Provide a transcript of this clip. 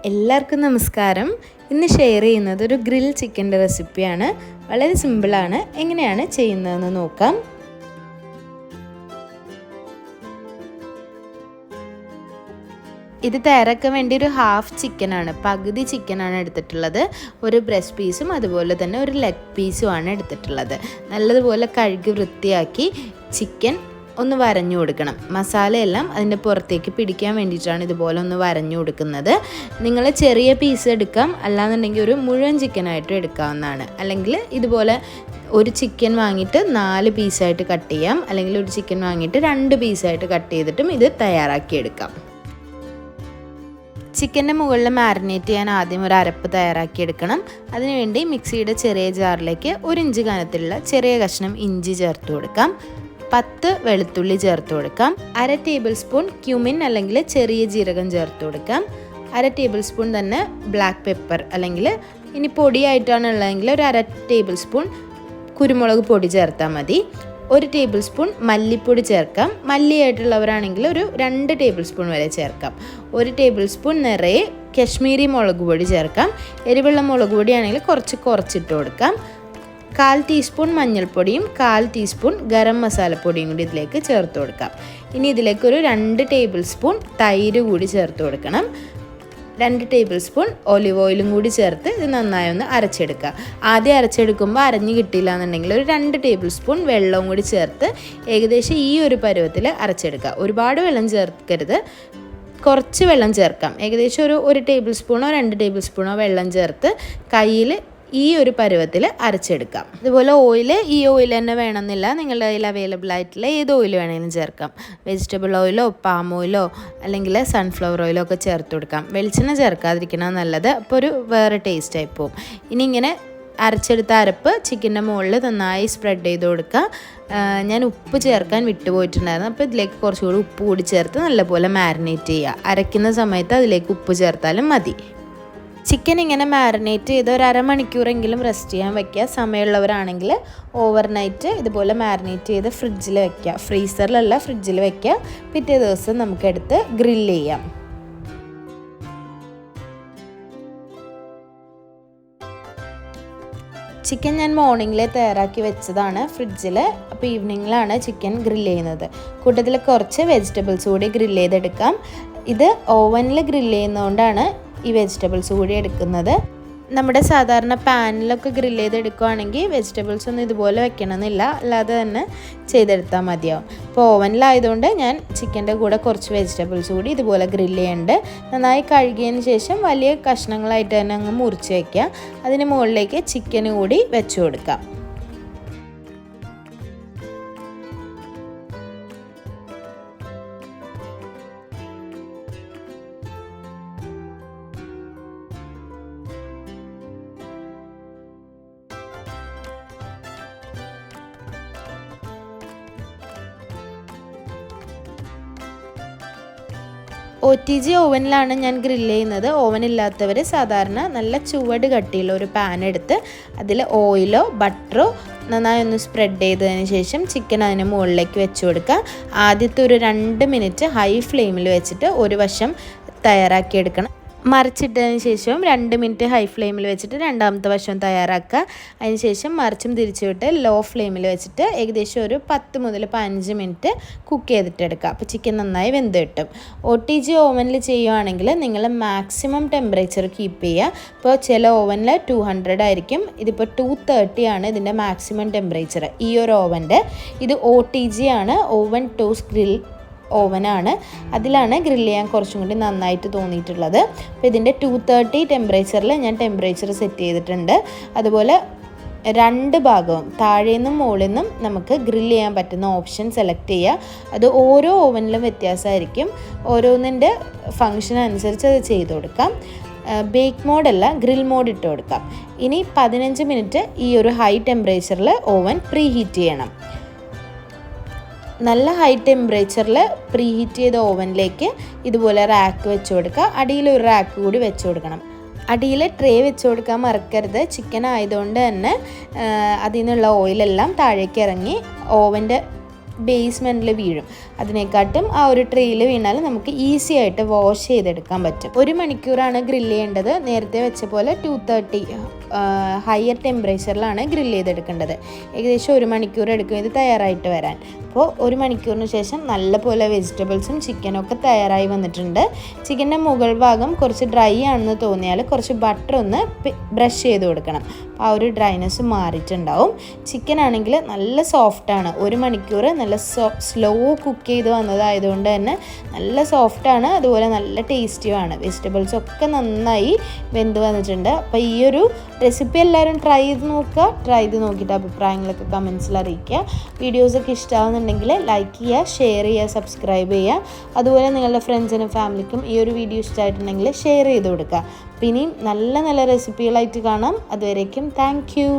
എല്ലാവർക്കും നമസ്കാരം. ഇന്ന് ഷെയർ ചെയ്യുന്നത് ഒരു ഗ്രിൽ ചിക്കൻ്റെ റെസിപ്പിയാണ്. വളരെ സിമ്പിളാണ്. എങ്ങനെയാണ് ചെയ്യുന്നതെന്ന് നോക്കാം. ഇത് തയ്യാറാക്കാൻ വേണ്ടി ഒരു ഹാഫ് ചിക്കനാണ്, പകുതി ചിക്കനാണ് എടുത്തിട്ടുള്ളത്. ഒരു ബ്രസ്റ്റ് പീസും അതുപോലെ തന്നെ ഒരു ലെഗ് പീസുമാണ് എടുത്തിട്ടുള്ളത്. നല്ലതുപോലെ കഴുകി വൃത്തിയാക്കി ചിക്കൻ ഒന്ന് വരഞ്ഞു കൊടുക്കണം. മസാലയെല്ലാം അതിൻ്റെ പുറത്തേക്ക് പിടിക്കാൻ വേണ്ടിയിട്ടാണ് ഇതുപോലെ ഒന്ന് വരഞ്ഞു കൊടുക്കുന്നത്. നിങ്ങൾ ചെറിയ പീസ് എടുക്കാം, അല്ലാന്നുണ്ടെങ്കിൽ ഒരു മുഴുവൻ ചിക്കനായിട്ട് എടുക്കാവുന്നതാണ്. അല്ലെങ്കിൽ ഇതുപോലെ ഒരു ചിക്കൻ വാങ്ങിയിട്ട് 4 പീസായിട്ട് കട്ട് ചെയ്യാം, അല്ലെങ്കിൽ ഒരു ചിക്കൻ വാങ്ങിയിട്ട് 2 പീസായിട്ട് കട്ട് ചെയ്തിട്ടും ഇത് തയ്യാറാക്കിയെടുക്കാം. ചിക്കൻ്റെ മുകളിൽ മാരിനേറ്റ് ചെയ്യാൻ ആദ്യം ഒരു അരപ്പ് തയ്യാറാക്കിയെടുക്കണം. അതിനുവേണ്ടി മിക്സിയുടെ ചെറിയ ജാറിലേക്ക് 1 ഇഞ്ച് കനത്തിലുള്ള ചെറിയ കഷ്ണം ഇഞ്ചി ചേർത്ത് കൊടുക്കാം. 10 വെളുത്തുള്ളി ചേർത്ത് കൊടുക്കാം. 1/2 ടേബിൾ സ്പൂൺ ക്യുമിൻ അല്ലെങ്കിൽ ചെറിയ ജീരകം ചേർത്ത് കൊടുക്കാം. 1/2 ടേബിൾ സ്പൂൺ തന്നെ ബ്ലാക്ക് പെപ്പർ, അല്ലെങ്കിൽ ഇനി പൊടിയായിട്ടാണ് ഉള്ളതെങ്കിൽ ഒരു 1/2 ടേബിൾ സ്പൂൺ കുരുമുളക് പൊടി ചേർത്താൽ മതി. 1 ടേബിൾ സ്പൂൺ മല്ലിപ്പൊടി ചേർക്കാം. മല്ലിയായിട്ടുള്ളവരാണെങ്കിൽ ഒരു 2 ടേബിൾ സ്പൂൺ വരെ ചേർക്കാം. 1 ടേബിൾ സ്പൂൺ നിറയെ കശ്മീരി മുളക് പൊടി ചേർക്കാം. എരിവുള്ള മുളക് പൊടിയാണെങ്കിൽ കുറച്ചിട്ട് കൊടുക്കാം. 1/4 ടീസ്പൂൺ മഞ്ഞൾപ്പൊടിയും 1/4 ടീസ്പൂൺ ഗരം മസാലപ്പൊടിയും കൂടി ഇതിലേക്ക് ചേർത്ത് കൊടുക്കാം. ഇനി ഇതിലേക്ക് ഒരു 2 ടേബിൾ സ്പൂൺ തൈര് കൂടി ചേർത്ത് കൊടുക്കണം. 2 ടേബിൾ സ്പൂൺ ഒലിവ് ഓയിലും കൂടി ചേർത്ത് ഇത് നന്നായി ഒന്ന് അരച്ചെടുക്കുക. ആദ്യം അരച്ചെടുക്കുമ്പോൾ അരഞ്ഞു കിട്ടിയില്ല എന്നുണ്ടെങ്കിൽ ഒരു 2 ടേബിൾ സ്പൂൺ വെള്ളവും കൂടി ചേർത്ത് ഏകദേശം ഈ ഒരു പരുവത്തിൽ അരച്ചെടുക്കുക. ഒരുപാട് വെള്ളം ചേർക്കരുത്, കുറച്ച് വെള്ളം ചേർക്കാം. ഏകദേശം ഒരു 1 ടേബിൾ സ്പൂണോ 2 ടേബിൾ സ്പൂണോ വെള്ളം ചേർത്ത് കയ്യിൽ ഈ ഒരു പരുവത്തിൽ അരച്ചെടുക്കാം. അതുപോലെ ഈ ഓയിൽ തന്നെ വേണമെന്നില്ല, നിങ്ങളുടെ കയ്യിൽ അവൈലബിൾ ആയിട്ടുള്ള ഏത് ഓയിൽ വേണമെങ്കിലും ചേർക്കാം. വെജിറ്റബിൾ ഓയിലോ പാം ഓയിലോ അല്ലെങ്കിൽ സൺഫ്ലവർ ഓയിലോ ഒക്കെ ചേർത്ത് കൊടുക്കാം. വെളിച്ചെണ്ണ ചേർക്കാതിരിക്കണം നല്ലത്, അപ്പോൾ ഒരു വേറെ ടേസ്റ്റ് ആയി പോകും. ഇനി ഇങ്ങനെ അരച്ചെടുത്ത അരപ്പ് ചിക്കൻ്റെ മുകളിൽ നന്നായി സ്പ്രെഡ് ചെയ്ത് കൊടുക്കുക. ഞാൻ ഉപ്പ് ചേർക്കാൻ വിട്ടുപോയിട്ടുണ്ടായിരുന്നു, അപ്പോൾ ഇതിലേക്ക് കുറച്ചുകൂടി ഉപ്പ് കൂടി ചേർത്ത് നല്ലപോലെ മാരിനേറ്റ് ചെയ്യുക. അരയ്ക്കുന്ന സമയത്ത് അതിലേക്ക് ഉപ്പ് ചേർത്താലും മതി. ചിക്കൻ ഇങ്ങനെ മാരിനേറ്റ് ചെയ്ത് ഒരു അരമണിക്കൂറെങ്കിലും റെസ്റ്റ് ചെയ്യാൻ വയ്ക്കുക. സമയമുള്ളവരാണെങ്കിൽ ഓവർനൈറ്റ് ഇതുപോലെ മാരിനേറ്റ് ചെയ്ത് ഫ്രിഡ്ജിൽ വയ്ക്കുക. ഫ്രീസറിലല്ല, ഫ്രിഡ്ജിൽ വയ്ക്കുക. പിറ്റേ ദിവസം നമുക്കെടുത്ത് ഗ്രില്ല് ചെയ്യാം. ചിക്കൻ ഞാൻ മോർണിംഗിലെ തയ്യാറാക്കി വെച്ചതാണ് ഫ്രിഡ്ജിൽ. അപ്പോൾ ഈവനിങ്ങിലാണ് ചിക്കൻ ഗ്രില്ല് ചെയ്യുന്നത്. കൂട്ടത്തിൽ കുറച്ച് വെജിറ്റബിൾസ് കൂടി ഗ്രില്ല് ചെയ്തെടുക്കാം. ഇത് ഓവനിൽ ഗ്രില്ല് ചെയ്യുന്നതുകൊണ്ടാണ് ഈ വെജിറ്റബിൾസ് കൂടി എടുക്കുന്നത്. നമ്മുടെ സാധാരണ പാനിലൊക്കെ ഗ്രില്ല് ചെയ്തെടുക്കുകയാണെങ്കിൽ വെജിറ്റബിൾസ് ഒന്നും ഇതുപോലെ വെക്കണമെന്നില്ല, അല്ലാതെ തന്നെ ചെയ്തെടുത്താൽ മതിയാവും. ഇപ്പോൾ ഓവനിലായതുകൊണ്ട് ഞാൻ ചിക്കൻ്റെ കൂടെ കുറച്ച് വെജിറ്റബിൾസ് കൂടി ഇതുപോലെ ഗ്രില്ല് ചെയ്യുന്നുണ്ട്. നന്നായി കഴുകിയതിന് ശേഷം വലിയ കഷ്ണങ്ങളായിട്ട് തന്നെ അങ്ങ് മുറിച്ച് വയ്ക്കുക. അതിന് മുകളിലേക്ക് ചിക്കന് കൂടി വെച്ച് കൊടുക്കാം. OTG ഓവനിലാണ് ഞാൻ ഗ്രില്ല് ചെയ്യുന്നത്. ഓവനില്ലാത്തവർ സാധാരണ നല്ല ചുവട് കട്ടിയുള്ള ഒരു പാൻ എടുത്ത് അതിൽ ഓയിലോ ബട്ടറോ നന്നായി ഒന്ന് സ്പ്രെഡ് ചെയ്തതിന് ശേഷം ചിക്കൻ അതിന് മുകളിലേക്ക് വെച്ച് കൊടുക്കുക. ആദ്യത്തെ ഒരു 2 മിനിറ്റ് ഹൈ ഫ്ലെയിമിൽ വെച്ചിട്ട് ഒരു വശം തയ്യാറാക്കിയെടുക്കണം. മറിച്ചിട്ടതിന് ശേഷം 2 മിനിറ്റ് ഹൈ ഫ്ലെയിമിൽ വെച്ചിട്ട് രണ്ടാമത്തെ വശം തയ്യാറാക്കുക. അതിന് ശേഷം മറിച്ചും തിരിച്ചു വിട്ട് ലോ ഫ്ലെയിമിൽ വെച്ചിട്ട് ഏകദേശം ഒരു 10 മുതൽ 15 മിനിറ്റ് കുക്ക് ചെയ്തിട്ടെടുക്കുക. അപ്പോൾ ചിക്കൻ നന്നായി വെന്ത് കിട്ടും. OTG ഓവനിൽ ചെയ്യുകയാണെങ്കിൽ നിങ്ങൾ മാക്സിമം ടെമ്പറേച്ചർ കീപ്പ് ചെയ്യുക. ഇപ്പോൾ ചില ഓവനിൽ 200 ആയിരിക്കും, ഇതിപ്പോൾ 230 ആണ് ഇതിൻ്റെ മാക്സിമം ടെമ്പറേച്ചർ ഈ ഒരു ഓവൻ്റെ. ഇത് OTG ആണ്, ഓവൻ ടോസ്റ്റ് ഗ്രിൽ ഓവനാണ്. അതിലാണ് ഗ്രില്ല് ചെയ്യാൻ കുറച്ചും കൂടി നന്നായിട്ട് തോന്നിയിട്ടുള്ളത്. അപ്പോൾ ഇതിൻ്റെ 230 ടെമ്പറേച്ചറിൽ ഞാൻ ടെമ്പറേച്ചർ സെറ്റ് ചെയ്തിട്ടുണ്ട്. അതുപോലെ 2 ഭാഗവും താഴെ നിന്നും മുകളിൽ നിന്നും നമുക്ക് ഗ്രില്ല് ചെയ്യാൻ പറ്റുന്ന ഓപ്ഷൻ സെലക്ട് ചെയ്യുക. അത് ഓരോ ഓവനിലും വ്യത്യാസമായിരിക്കും, ഓരോന്നിൻ്റെ ഫങ്ഷൻ അനുസരിച്ച് അത് ചെയ്ത് കൊടുക്കാം. ബേക്ക് മോഡല്ല, ഗ്രിൽ മോഡ് ഇട്ട് കൊടുക്കാം. ഇനി 15 മിനിറ്റ് ഈ ഒരു ഹൈ ടെമ്പറേച്ചറിൽ ഓവൻ പ്രീ ഹീറ്റ് ചെയ്യണം. നല്ല ഹൈ ടെമ്പറേച്ചറിൽ പ്രീ ഹീറ്റ് ചെയ്ത ഓവനിലേക്ക് ഇതുപോലെ റാക്ക് വെച്ച് കൊടുക്കുക. അടിയിൽ ഒരു റാക്ക് കൂടി വെച്ച് കൊടുക്കണം. അടിയിൽ ട്രേ വെച്ച് കൊടുക്കാൻ മറക്കരുത്. ചിക്കൻ ആയതുകൊണ്ട് തന്നെ അതിൽ നിന്നുള്ള ഓയിലെല്ലാം താഴേക്ക് ഇറങ്ങി ഓവൻ്റെ ബേസ്മെൻറ്റിൽ വീഴും. അതിനെക്കാട്ടും ആ ഒരു ട്രേയിൽ വീണാൽ നമുക്ക് ഈസി ആയിട്ട് വാഷ് ചെയ്തെടുക്കാൻ പറ്റും. 1 മണിക്കൂറാണ് ഗ്രില്ല് ചെയ്യേണ്ടത്. നേരത്തെ വെച്ച പോലെ 230 ഹയർ ടെമ്പറേച്ചറിലാണ് ഗ്രില്ല് ചെയ്തെടുക്കേണ്ടത്. ഏകദേശം 1 മണിക്കൂർ എടുക്കും ഇത് തയ്യാറായിട്ട് വരാൻ. അപ്പോൾ 1 മണിക്കൂറിന് ശേഷം നല്ലപോലെ വെജിറ്റബിൾസും ചിക്കനും ഒക്കെ തയ്യാറായി വന്നിട്ടുണ്ട്. ചിക്കൻ്റെ മുകൾ ഭാഗം കുറച്ച് ഡ്രൈ ആണെന്ന് തോന്നിയാൽ കുറച്ച് ബട്ടർ ഒന്ന് ബ്രഷ് ചെയ്ത് കൊടുക്കണം. അപ്പോൾ ആ ഒരു ഡ്രൈനെസ് മാറിയിട്ടുണ്ടാവും. ചിക്കൻ ആണെങ്കിൽ നല്ല സോഫ്റ്റാണ്. 1 മണിക്കൂർ നല്ല സ്ലോ കുക്ക് ചെയ്ത് വന്നതായതുകൊണ്ട് തന്നെ നല്ല സോഫ്റ്റാണ്, അതുപോലെ നല്ല ടേസ്റ്റിയുമാണ്. വെജിറ്റബിൾസ് ഒക്കെ നന്നായി വെന്ത് വന്നിട്ടുണ്ട്. അപ്പോൾ ഈ ഒരു റെസിപ്പി എല്ലാവരും ട്രൈ ചെയ്ത് നോക്കുക. ട്രൈ ചെയ്ത് നോക്കിയിട്ട് അഭിപ്രായങ്ങളൊക്കെ കമൻസിൽ അറിയിക്കുക. വീഡിയോസൊക്കെ ഇഷ്ടമാകുന്നുണ്ടെങ്കിൽ ലൈക്ക് ചെയ്യുക, ഷെയർ ചെയ്യുക, സബ്സ്ക്രൈബ് ചെയ്യുക. അതുപോലെ നിങ്ങളുടെ ഫ്രണ്ട്സിനും ഫാമിലിക്കും ഈ ഒരു വീഡിയോ ഇഷ്ടമായിട്ടുണ്ടെങ്കിൽ ഷെയർ ചെയ്ത് കൊടുക്കുക. അപ്പോൾ ഇനിയും നല്ല നല്ല റെസിപ്പികളായിട്ട് കാണാം. അതുവരേക്കും താങ്ക് യു.